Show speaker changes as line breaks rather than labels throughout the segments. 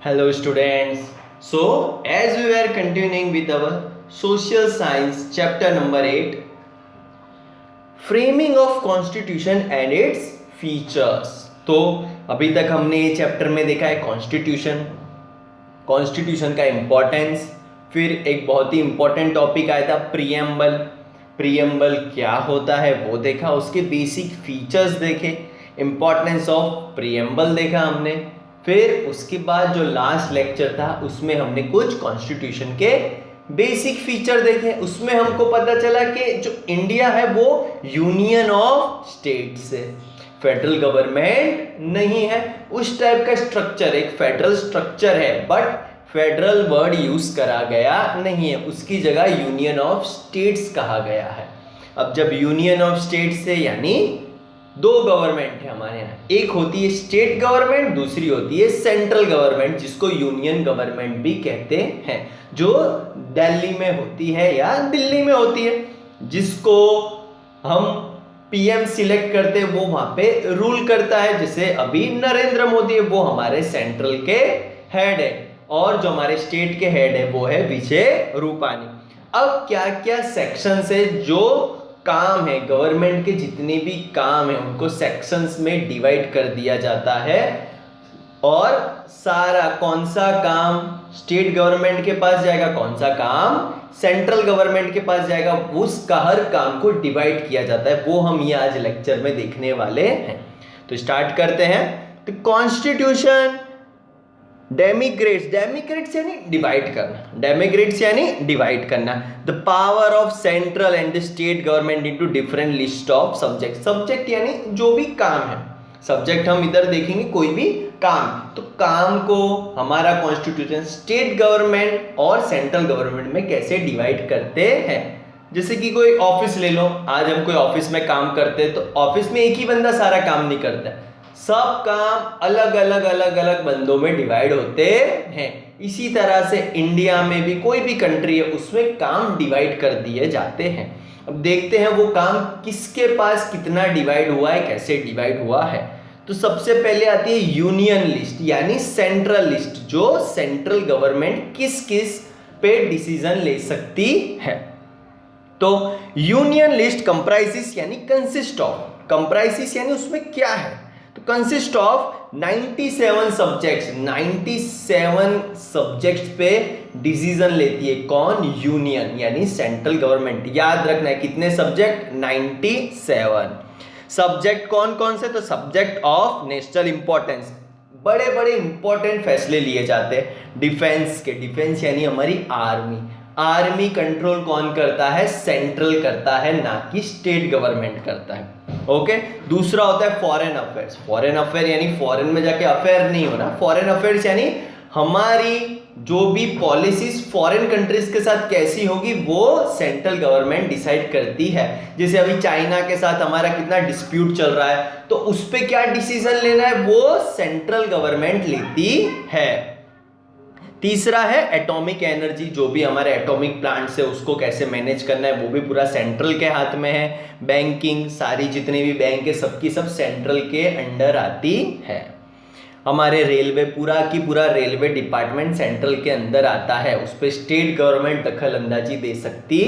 Hello students. So as we were continuing with our social science chapter number 8, framing of constitution and its features. तो अभी तक हमने ये chapter में देखा है कॉन्स्टिट्यूशन का इम्पोर्टेंस, फिर एक बहुत ही इम्पोर्टेंट टॉपिक आया था प्रियम्बल क्या होता है वो देखा, उसके बेसिक फीचर्स देखे, इम्पोर्टेंस ऑफ प्रियम्बल देखा हमने, फिर उसके बाद जो लास्ट लेक्चर था उसमें हमने कुछ कॉन्स्टिट्यूशन के बेसिक फीचर देखे। उसमें हमको पता चला कि जो इंडिया है वो यूनियन ऑफ स्टेट्स है, फेडरल गवर्नमेंट नहीं है। उस टाइप का स्ट्रक्चर एक फेडरल स्ट्रक्चर है, बट फेडरल वर्ड यूज करा गया नहीं है, उसकी जगह यूनियन ऑफ स्टेट्स कहा गया है। अब जब यूनियन ऑफ स्टेट्स है यानी दो गवर्नमेंट है हमारे यहाँ, एक होती है स्टेट गवर्नमेंट, दूसरी होती है सेंट्रल गवर्नमेंट, जिसको यूनियन गवर्नमेंट भी कहते हैं, जो दिल्ली में होती है या दिल्ली में होती है, जिसको हम पीएम सिलेक्ट करते हैं, वो वहां पे रूल करता है। जैसे अभी नरेंद्र मोदी है, वो हमारे सेंट्रल के हेड है, और जो हमारे स्टेट के हेड है वो है विजय रूपानी। अब क्या क्या सेक्शंस है, जो काम है गवर्नमेंट के, जितने भी काम है उनको सेक्शंस में डिवाइड कर दिया जाता है, और सारा कौन सा काम स्टेट गवर्नमेंट के पास जाएगा, कौन सा काम सेंट्रल गवर्नमेंट के पास जाएगा, उसका हर काम को डिवाइड किया जाता है। वो हम ये आज लेक्चर में देखने वाले हैं। तो स्टार्ट करते हैं। तो कॉन्स्टिट्यूशन डेमिग्रेट्स यानी डिवाइड करना, the power of central and the state government into different list of subject यानी जो भी काम है, सब्जेक्ट हम इधर देखेंगे कोई भी काम, तो काम को हमारा कॉन्स्टिट्यूशन स्टेट गवर्नमेंट और सेंट्रल गवर्नमेंट में कैसे डिवाइड करते हैं। जैसे कि कोई ऑफिस ले लो, आज हम कोई ऑफिस में काम करते हैं, तो ऑफिस में एक ही बंदा सारा काम नहीं करता है, सब काम अलग अलग बंदों में डिवाइड होते हैं। इसी तरह से इंडिया में भी कोई भी कंट्री है उसमें काम डिवाइड कर दिए जाते हैं। अब देखते हैं वो काम किसके पास कितना डिवाइड हुआ है, कैसे डिवाइड हुआ है। तो सबसे पहले आती है यूनियन लिस्ट यानी सेंट्रल लिस्ट, जो सेंट्रल गवर्नमेंट किस किस पे डिसीजन ले सकती है। तो यूनियन लिस्ट कंप्राइजेस यानी कंसिस्ट ऑफ, कंप्राइजेस यानी उसमें क्या है, तो कंसिस्ट ऑफ 97 सब्जेक्ट्स, 97 सब्जेक्ट्स पे डिसीजन लेती है कौन, यूनियन यानी सेंट्रल गवर्नमेंट। याद रखना है कितने सब्जेक्ट, 97 सब्जेक्ट। कौन कौन से, तो सब्जेक्ट ऑफ नेशनल इंपॉर्टेंस, बड़े बड़े इंपॉर्टेंट फैसले लिए जाते हैं डिफेंस के, डिफेंस यानी हमारी आर्मी कंट्रोल कौन करता है, सेंट्रल करता है, ना कि स्टेट गवर्नमेंट करता है। ओके दूसरा होता है फॉरेन अफेयर यानी फॉरेन में जाके अफेयर नहीं होना, फॉरेन अफेयर्स यानी हमारी जो भी पॉलिसीज फॉरेन कंट्रीज के साथ कैसी होगी वो सेंट्रल गवर्नमेंट डिसाइड करती है। जैसे अभी चाइना के साथ हमारा कितना डिस्प्यूट चल रहा है, तो उस पर क्या डिसीजन लेना है वो सेंट्रल गवर्नमेंट लेती है। तीसरा है एटॉमिक एनर्जी, जो भी हमारे एटॉमिक प्लांट्स है उसको कैसे मैनेज करना है वो भी पूरा सेंट्रल के हाथ में है। बैंकिंग, सारी जितनी भी बैंक है सबकी सब सेंट्रल के अंडर आती है। हमारे रेलवे, पूरा की पूरा रेलवे डिपार्टमेंट सेंट्रल के अंदर आता है, उस पर स्टेट गवर्नमेंट दखल अंदाजी दे सकती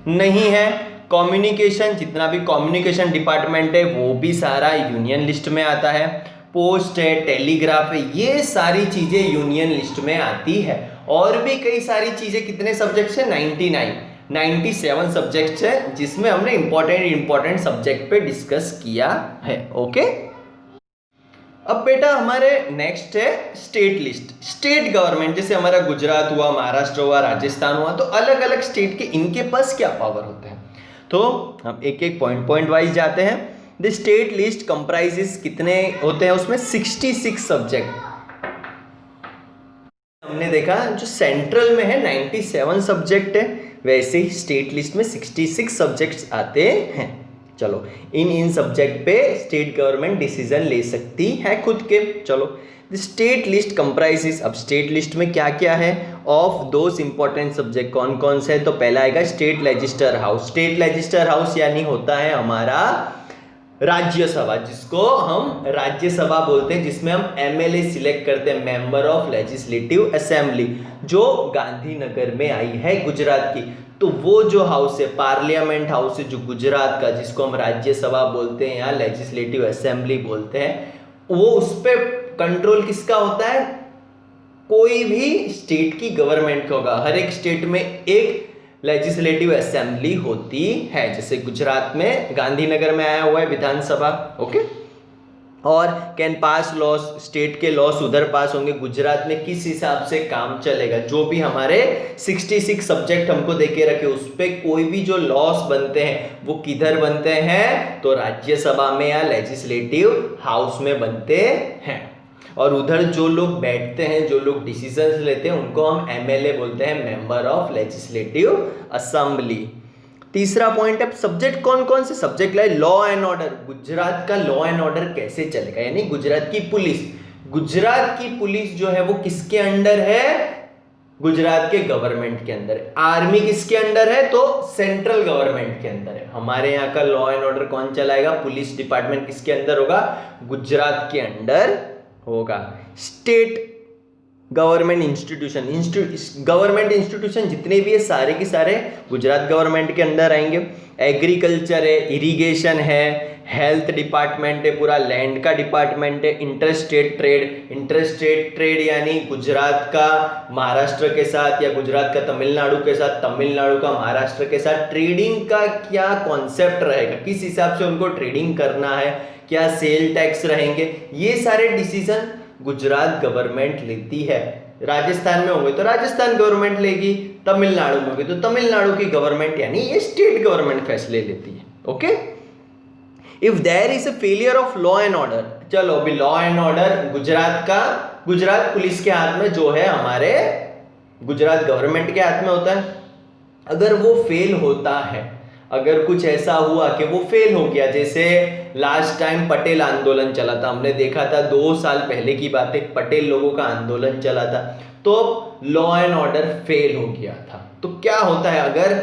नहीं है। कम्युनिकेशन, जितना भी कम्युनिकेशन डिपार्टमेंट है वो भी सारा यूनियन लिस्ट में आता है। पोस्ट है, टेलीग्राफ है, ये सारी चीजें यूनियन लिस्ट में आती है। और भी कई सारी चीजें, कितने सब्जेक्ट्स है, 97 सब्जेक्ट्स है, जिसमें हमने इंपॉर्टेंट सब्जेक्ट पे डिस्कस किया है। ओके अब बेटा हमारे नेक्स्ट है स्टेट लिस्ट, स्टेट गवर्नमेंट, जैसे हमारा गुजरात हुआ, महाराष्ट्र हुआ, राजस्थान हुआ, तो अलग अलग स्टेट के इनके पास क्या पावर होते हैं। तो हम एक एक पॉइंट वाइज जाते हैं। द स्टेट लिस्ट कंप्राइजेस, कितने होते हैं उसमें, 66 सब्जेक्ट। हमने देखा जो सेंट्रल में है 97 सब्जेक्ट है, वैसे ही स्टेट लिस्ट में 66 सब्जेक्ट्स आते हैं। चलो इन सब्जेक्ट पे स्टेट गवर्नमेंट डिसीजन ले सकती है खुद के। चलो द स्टेट लिस्ट कंप्राइजेस, अब स्टेट लिस्ट में क्या क्या है, ऑफ दोज इंपॉर्टेंट सब्जेक्ट कौन कौन से है। तो पहला आएगा state legislature house, state legislature house यानी होता है हमारा राज्यसभा, जिसको हम राज्यसभा बोलते हैं, जिसमें हम एमएलए सिलेक्ट करते हैं, मेंबर ऑफ लेजिस्लेटिव असेंबली, जो गांधीनगर में आई है गुजरात की। तो वो जो हाउस है, पार्लियामेंट हाउस है जो गुजरात का, जिसको हम राज्यसभा बोलते हैं या लेजिस्लेटिव असेंबली बोलते हैं, वो उस पर कंट्रोल किसका होता है? कोई भी स्टेट की गवर्नमेंट का होगा। हर एक स्टेट में एक लेजिस्लेटिव असेंबली होती है, जैसे गुजरात में गांधीनगर में आया हुआ है विधानसभा, ओके। और कैन पास लॉस, स्टेट के लॉस उधर पास होंगे। गुजरात में किस हिसाब से काम चलेगा, जो भी हमारे 66 सब्जेक्ट हमको देके रखे, उस पर कोई भी जो लॉस बनते हैं वो किधर बनते हैं? तो राज्यसभा में या लेजिस्लेटिव हाउस में बनते हैं। और उधर जो लोग बैठते हैं, जो लोग डिसीजंस लेते हैं, उनको हम एमएलए बोलते हैं, मेंबर ऑफ लेजिस्लेटिव असेंबली। तीसरा पॉइंट है सब्जेक्ट कौन कौन से सब्जेक्ट लाए? Law and order. गुजरात का लॉ एंड ऑर्डर कैसे चलेगा, यानी गुजरात की पुलिस। गुजरात की पुलिस जो है वो किसके अंडर है? गुजरात के गवर्नमेंट के अंदर है। आर्मी किसके अंडर है? तो सेंट्रल गवर्नमेंट के अंदर है। हमारे यहाँ का लॉ एंड ऑर्डर कौन चलाएगा? पुलिस डिपार्टमेंट किसके अंदर होगा? गुजरात के अंडर होगा। State government institution, government institution जितने भी है सारे के सारे गुजरात गवर्नमेंट के अंदर आएंगे। एग्रीकल्चर है, इरिगेशन है, हेल्थ डिपार्टमेंट है, पूरा लैंड का डिपार्टमेंट है। इंटरस्टेट ट्रेड यानी गुजरात का महाराष्ट्र के साथ या गुजरात का तमिलनाडु के साथ, तमिलनाडु का महाराष्ट्र के साथ ट्रेडिंग का क्या कॉन्सेप्ट रहेगा, किस हिसाब से उनको ट्रेडिंग करना है, क्या सेल टैक्स रहेंगे, ये सारे डिसीजन गुजरात गवर्नमेंट लेती है। राजस्थान में होंगे तो राजस्थान गवर्नमेंट लेगी, तमिलनाडु में होंगे तो तमिलनाडु की गवर्नमेंट, यानी ये स्टेट गवर्नमेंट फैसले लेती है, okay. If there is a failure of law and order, चलो अभी लॉ एंड ऑर्डर गुजरात का, गुजरात पुलिस के हाथ में जो है, हमारे गुजरात गवर्नमेंट के हाथ में होता है। अगर वो फेल होता है, अगर कुछ ऐसा हुआ कि वो फेल हो गया, जैसे लास्ट टाइम पटेल आंदोलन चला था, हमने देखा था 2 साल पहले की बात है, पटेल लोगों का आंदोलन चला था, तो लॉ एंड ऑर्डर फेल हो गया था। तो क्या होता है, अगर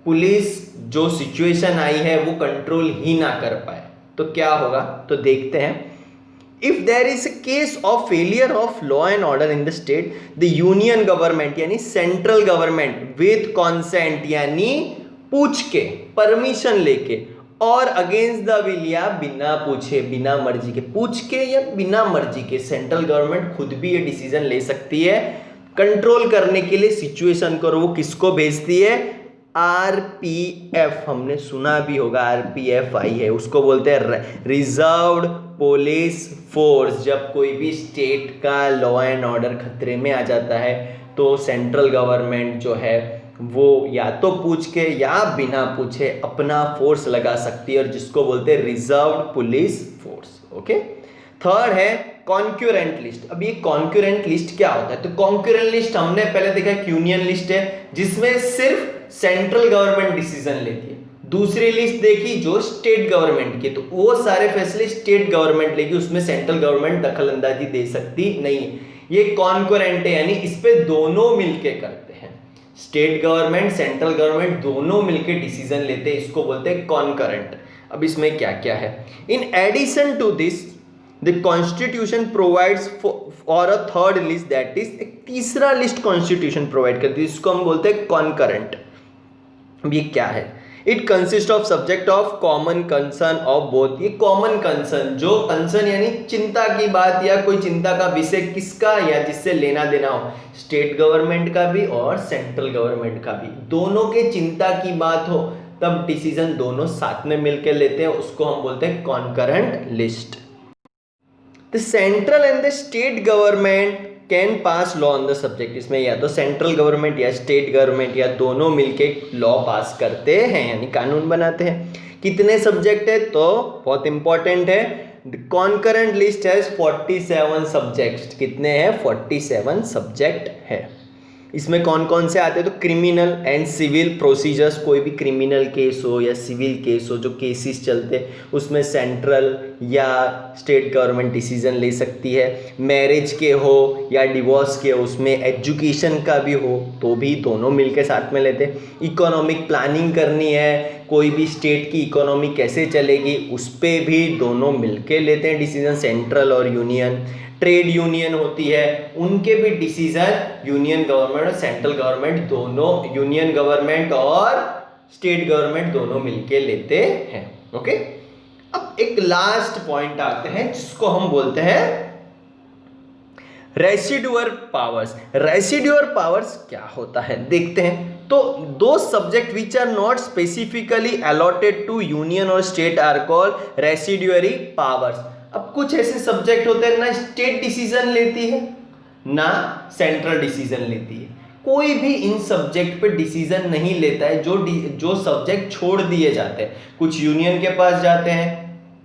पुलिस जो सिचुएशन आई है वो कंट्रोल ही ना कर पाए तो क्या होगा? तो देखते हैं। If there is a case of failure of law and order in the state, the union government यानी सेंट्रल गवर्नमेंट विद कॉन्सेंट यानी पूछ के, परमिशन लेके, और अगेंस्ट द विल या बिना पूछे, बिना मर्जी के, पूछ के या बिना मर्जी के, सेंट्रल गवर्नमेंट खुद भी ये डिसीजन ले सकती है कंट्रोल करने के लिए सिचुएशन को। वो किसको भेजती है? आरपीएफ, हमने सुना भी होगा, आरपीएफ आई है, उसको बोलते हैं रिजर्व्ड पुलिस फोर्स। जब कोई भी स्टेट का लॉ एंड ऑर्डर खतरे में आ जाता है तो सेंट्रल गवर्नमेंट जो है वो या तो पूछ के या बिना पूछे अपना फोर्स लगा सकती है, और जिसको बोलते हैं reserved police force, okay. Third है कॉन्क्यूरेंट लिस्ट। अब ये कॉन्क्यूरेंट लिस्ट क्या होता है? तो कॉन्क्यूरेंट लिस्ट हमने पहले देखा एक यूनियन लिस्ट है जिसमें सिर्फ सेंट्रल गवर्नमेंट डिसीजन लेती है। दूसरी लिस्ट देखी जो स्टेट गवर्नमेंट की, तो वो सारे फैसले स्टेट गवर्नमेंट लेगी, उसमें सेंट्रल गवर्नमेंट दखल अंदाजी दे सकती नहीं है। ये कॉन्क्यूरेंट है, यानी इस पे दोनों मिलके करते हैं, स्टेट गवर्नमेंट सेंट्रल गवर्नमेंट दोनों मिलके डिसीजन लेते हैं, इसको बोलते हैं कॉन्करेंट। अब इसमें क्या क्या है? In addition to this the constitution provides for a third list, that is एक तीसरा लिस्ट कॉन्स्टिट्यूशन प्रोवाइड करती है, इसको हम बोलते हैं कॉन्करेंट। अब ये क्या है? It consist of subject of common concern of both. ये कॉमन कंसर्न, जो कंसर्न यानी चिंता की बात या कोई चिंता का विषय किसका या जिससे लेना देना हो, स्टेट गवर्नमेंट का भी और सेंट्रल गवर्नमेंट का भी, दोनों के चिंता की बात हो तब डिसीजन दोनों साथ में मिलकर लेते हैं, उसको हम बोलते हैं concurrent list. The central and the state government can pass law on the subject. इसमें या तो सेंट्रल गवर्नमेंट या स्टेट गवर्नमेंट या दोनों मिलके लॉ पास करते हैं, यानी कानून बनाते हैं। कितने सब्जेक्ट है? तो बहुत इंपॉर्टेंट है, कॉन्करेंट लिस्ट हैज 47 सब्जेक्ट्स। कितने हैं? 47 सब्जेक्ट है। इसमें कौन कौन से आते हैं, तो क्रिमिनल एंड सिविल प्रोसीजर्स, कोई भी क्रिमिनल केस हो या सिविल केस हो, जो केसेस चलते हैं उसमें सेंट्रल या स्टेट गवर्नमेंट डिसीजन ले सकती है। मैरिज के हो या डिवोर्स के हो, उसमें एजुकेशन का भी हो तो भी दोनों मिलके साथ में लेते हैं। इकोनॉमिक प्लानिंग करनी है, कोई भी स्टेट की इकोनॉमी कैसे चलेगी उस पर भी दोनों मिलके लेते हैं डिसीजन, सेंट्रल और यूनियन। ट्रेड यूनियन होती है, उनके भी डिसीजन यूनियन गवर्नमेंट और सेंट्रल गवर्नमेंट दोनों, यूनियन गवर्नमेंट और स्टेट गवर्नमेंट दोनों मिलके लेते हैं। ओके, अब एक लास्ट पॉइंट आते हैं जिसको हम बोलते हैं रेसिडुअल पावर्स। रेसिडुअल पावर्स क्या होता है देखते हैं। तो दो subject which are not specifically allotted to union और state are called residuary powers. अब कुछ ऐसे सब्जेक्ट होते हैं ना स्टेट डिसीजन लेती है ना सेंट्रल डिसीजन लेती है, कोई भी इन सब्जेक्ट पे डिसीजन नहीं लेता है। जो सब्जेक्ट छोड़ दिए जाते हैं, कुछ यूनियन के पास जाते हैं,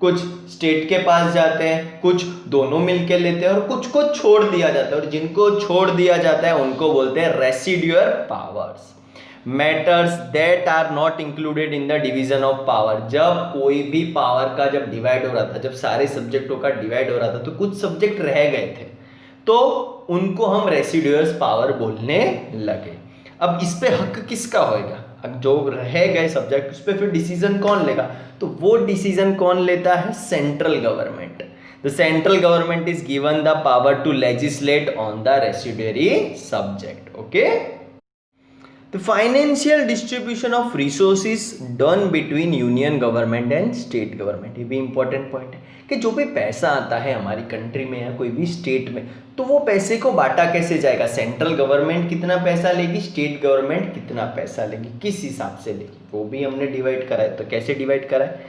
कुछ स्टेट के पास जाते हैं, कुछ दोनों मिलके लेते हैं और कुछ को छोड़ दिया जाता है, और जिनको छोड़ दिया जाता है उनको बोलते हैं residual powers. Matters that are not included in the division of power. जब कोई भी पावर का जब डिवाइड हो रहा था, जब सारे सब्जेक्टों का डिवाइड हो रहा था, तो कुछ सब्जेक्ट रह गए थे, तो उनको हम रेसिडुअल पावर बोलने लगे। अब इस पे हक किसका होएगा, अब जो रह गए सब्जेक्ट उस पर फिर डिसीजन कौन लेगा, तो वो डिसीजन कौन लेता है, central government. The central government is given the power to legislate on the residuary subject. Okay, The financial distribution of resources done between union government and state government, ये भी important point है कि जो भी पैसा आता है हमारी कंट्री में या कोई भी स्टेट में, तो वो पैसे को बांटा कैसे जाएगा। सेंट्रल गवर्नमेंट कितना पैसा लेगी, स्टेट गवर्नमेंट कितना पैसा लेगी, किस हिसाब से लेगी, वो भी हमने डिवाइड करा है। तो कैसे डिवाइड करा है,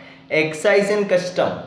excise and custom,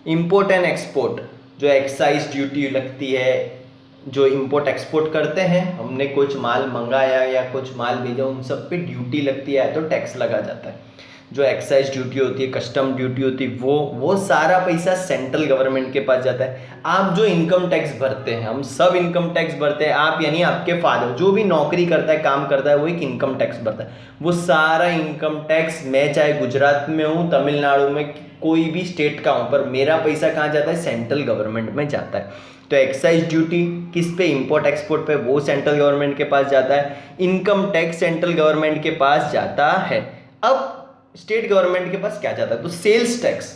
import and export, जो एक्साइज ड्यूटी लगती है, जो इंपोर्ट एक्सपोर्ट करते हैं, हमने कुछ माल मंगाया या कुछ माल भेजा, उन सब पे ड्यूटी लगती है तो टैक्स लगा जाता है। जो एक्साइज ड्यूटी होती है, कस्टम ड्यूटी होती है, वो सारा पैसा सेंट्रल गवर्नमेंट के पास जाता है। आप जो इनकम टैक्स भरते हैं, हम सब इनकम टैक्स भरते हैं, आप यानी आपके फादर जो भी नौकरी करता है, काम करता है, वो एक इनकम टैक्स भरता है। वो सारा इनकम टैक्स, मैं चाहे गुजरात में हूँ, तमिलनाडु में, कोई भी स्टेट का हूँ, पर मेरा पैसा कहाँ जाता है, सेंट्रल गवर्नमेंट में जाता है। तो एक्साइज ड्यूटी किस पे, इंपोर्ट एक्सपोर्ट पे, वो सेंट्रल गवर्नमेंट के पास जाता है। इनकम टैक्स सेंट्रल गवर्नमेंट के पास जाता है। अब स्टेट गवर्नमेंट के पास क्या जाता है, तो सेल्स टैक्स,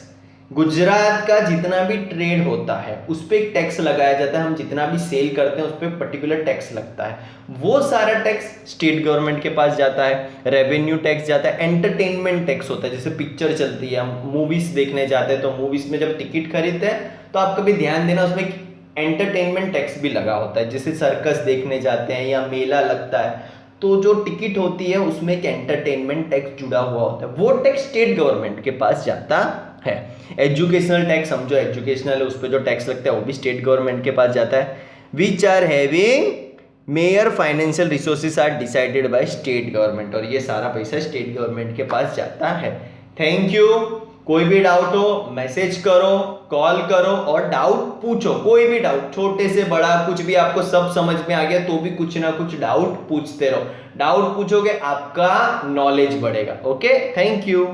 गुजरात का जितना भी ट्रेड होता है उस पर एक टैक्स लगाया जाता है। हम जितना भी सेल करते हैं उस पर पर्टिकुलर टैक्स लगता है, वो सारा टैक्स स्टेट गवर्नमेंट के पास जाता है। रेवेन्यू टैक्स जाता है। एंटरटेनमेंट टैक्स होता है, जैसे पिक्चर चलती है, हम मूवीज देखने जाते हैं, तो मूवीज में जब टिकट खरीदते हैं तो आप कभी ध्यान देना, उसमें एंटरटेनमेंट टैक्स भी लगा होता है। जैसे सर्कस देखने जाते हैं या मेला लगता है, तो जो टिकट होती है उसमें एक एंटरटेनमेंट टैक्स जुड़ा हुआ होता है, वो टैक्स स्टेट गवर्नमेंट के पास जाता है। एजुकेशनल टैक्स, हम जो एजुकेशनल है उस पर जो टैक्स लगता है वो भी स्टेट गवर्नमेंट के पास जाता है। Which are having major financial resources are decided by state government, और ये सारा पैसा स्टेट गवर्नमेंट के पास जाता है। Thank you. कोई भी डाउट हो मैसेज करो, कॉल करो और डाउट पूछो, कोई भी डाउट, छोटे से बड़ा कुछ भी, आपको सब समझ में आ गया तो भी कुछ ना कुछ डाउट पूछते रहो। डाउट पूछोगे आपका नॉलेज बढ़ेगा। Okay, thank you.